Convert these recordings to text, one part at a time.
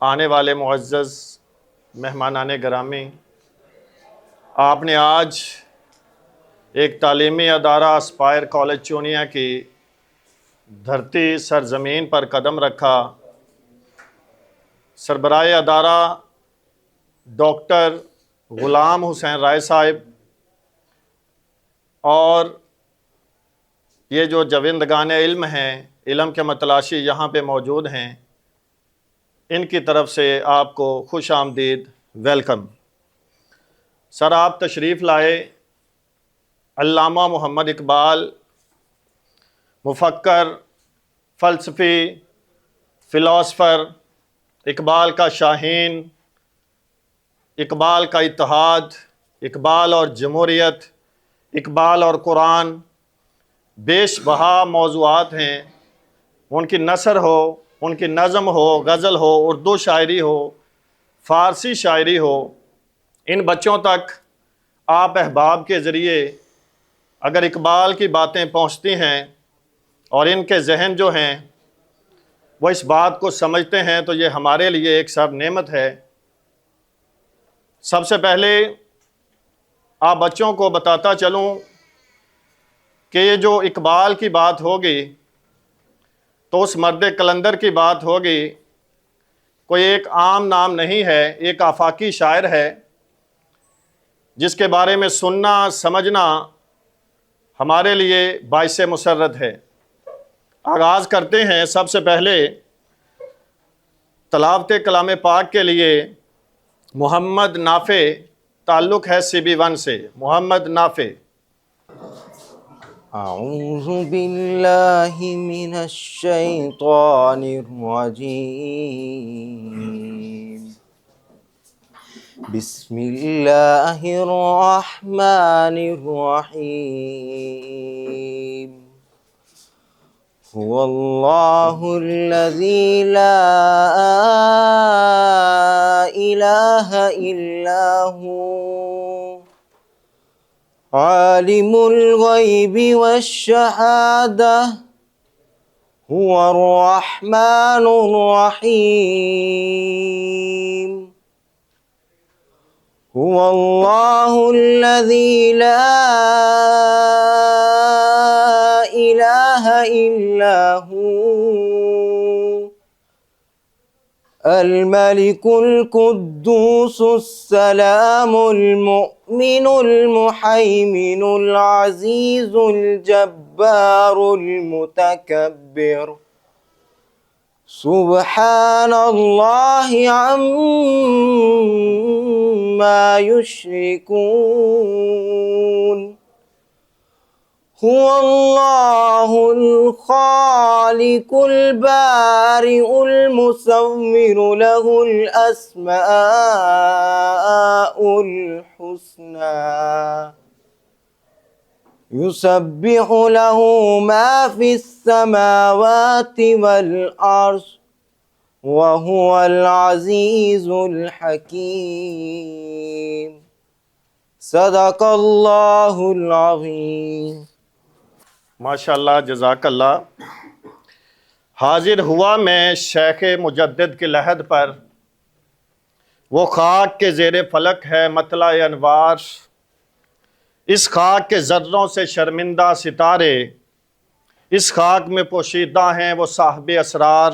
آنے والے معزز مہمانان گرامی، آپ نے آج ایک تعلیمی ادارہ اسپائر کالج چونیا کی دھرتی سرزمین پر قدم رکھا۔ سربراہ ادارہ ڈاکٹر غلام حسین رائے صاحب اور یہ جو جوندگان علم ہیں، علم کے متلاشی یہاں پہ موجود ہیں، ان کی طرف سے آپ کو خوش آمدید، ویلکم۔ سر، آپ تشریف لائے۔ علامہ محمد اقبال مفکر، فلسفی، فلاسفر، اقبال کا شاہین، اقبال کا اتحاد، اقبال اور جمہوریت، اقبال اور قرآن، بیش بہا موضوعات ہیں۔ ان کی نثر ہو، ان کی نظم ہو، غزل ہو، اردو شاعری ہو، فارسی شاعری ہو، ان بچوں تک آپ احباب کے ذریعے اگر اقبال کی باتیں پہنچتی ہیں اور ان کے ذہن جو ہیں وہ اس بات کو سمجھتے ہیں تو یہ ہمارے لیے ایک سب نعمت ہے۔ سب سے پہلے آپ بچوں کو بتاتا چلوں کہ یہ جو اقبال کی بات ہوگی تو اس مرد کلندر کی بات ہوگی، کوئی ایک عام نام نہیں ہے، ایک آفاقی شاعر ہے جس کے بارے میں سننا سمجھنا ہمارے لیے باعث مسرت ہے۔ آغاز کرتے ہیں سب سے پہلے تلاوت کلام پاک کے لیے۔ محمد نافع، تعلق ہے CB1 سے۔ محمد نافع۔ اعوذ باللہ من الشیطان الرجیم، بسم اللہ الرحمن الرحیم، هو اللہ الذی لا الہ الا هو عالم الغیب والشہادہ، هو الرحمن الرحیم، هو اللہ الذی لا الہ الا هو الملك القدوس السلام المؤمن المحيمن العزيز الجبار المتكبر، سبحان الله عما يشركون، هو الله الخالق البارئ المصور، له الأسماء الحسنى، يسبح له ما في السماوات والأرض، وهو العزيز الحكيم، صدق اللہ العظیم۔ ماشاءاللہ، جزاک اللہ۔ حاضر ہوا میں شیخ مجدد کے لحد پر، وہ خاک کے زیر فلک ہے مطلع انوار، اس خاک کے ذروں سے شرمندہ ستارے، اس خاک میں پوشیدہ ہیں وہ صاحب اسرار،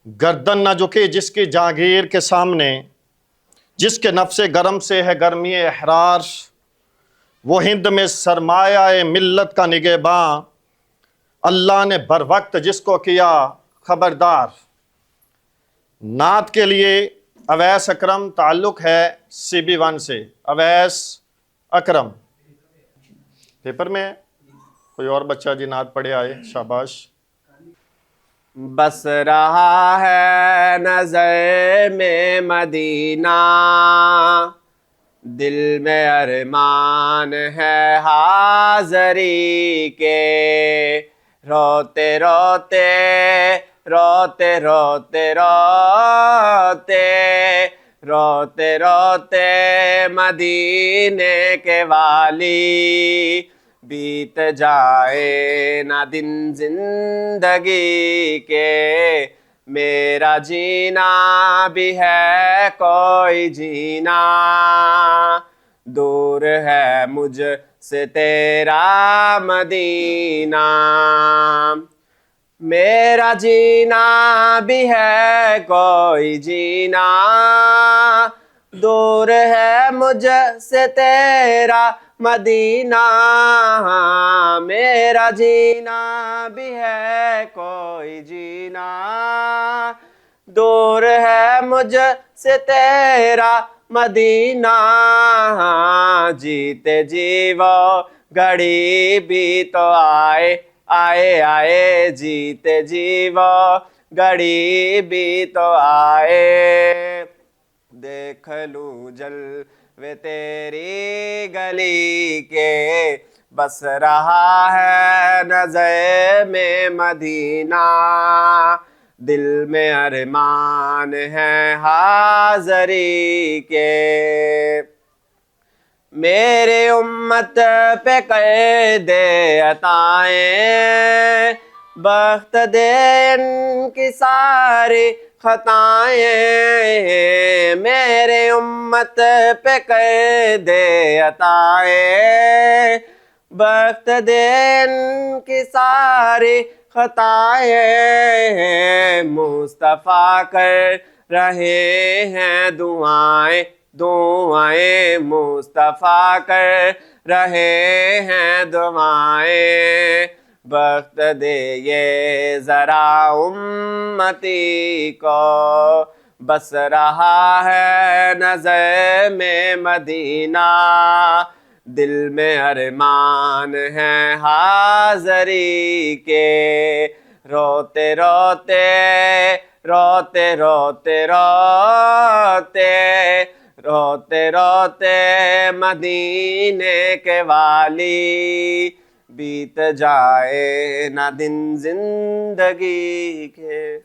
گردن نہ جھکے جس کی جہانگیر کے سامنے، جس کے نفس گرم سے ہے گرمی احرار، وہ ہند میں سرمایہ ملت کا نگہباں، اللہ نے بر وقت جس کو کیا خبردار۔ نعت کے لیے اویس اکرم، تعلق ہے CB1 سے۔ اویس اکرم پیپر میں ہے، کوئی اور بچہ جی نعت پڑھے آئے، شاباش۔ بس رہا ہے نظر میں مدینہ، دل میں ارمان ہے حاضری کے، روتے روتے روتے روتے روتے روتے روتے مدینے کے والی، بیت جائے نہ دن زندگی کے، میرا جینا بھی ہے کوئی جینا، دور ہے مجھ سے تیرا مدینہ، میرا جینا بھی ہے کوئی جینا، دور ہے مجھ سے تیرا مدینہ، میرا جینا بھی ہے کوئی جینا، دور ہے مجھ سے تیرا مدینہ، جیتے جی وہ گھڑی بھی تو آئے آئے آئے، جیتے جی وہ گھڑی بھی تو آئے، دیکھ لوں جلوے تیری گلی کے، بس رہا ہے نظر میں مدینہ، دل میں ارمان ہے حاضری کے، میرے امت پہ کر دے عطائیں، بخت دے ان کی ساری خطائیں، میرے امت پہ کر دے عطائیں، بخت دے ان کی ساری خطائیں، مصطفیٰ کر رہے ہیں دعائیں دعائیں، مصطفیٰ کر رہے ہیں دعائیں، بخت دے یہ ذرا امتی کو، بس رہا ہے نظر میں مدینہ، دل میں ارمان ہے حاضری کے، روتے روتے روتے روتے روتے روتے روتے مدینے کے والی، بیت جائے نہ دن زندگی کے۔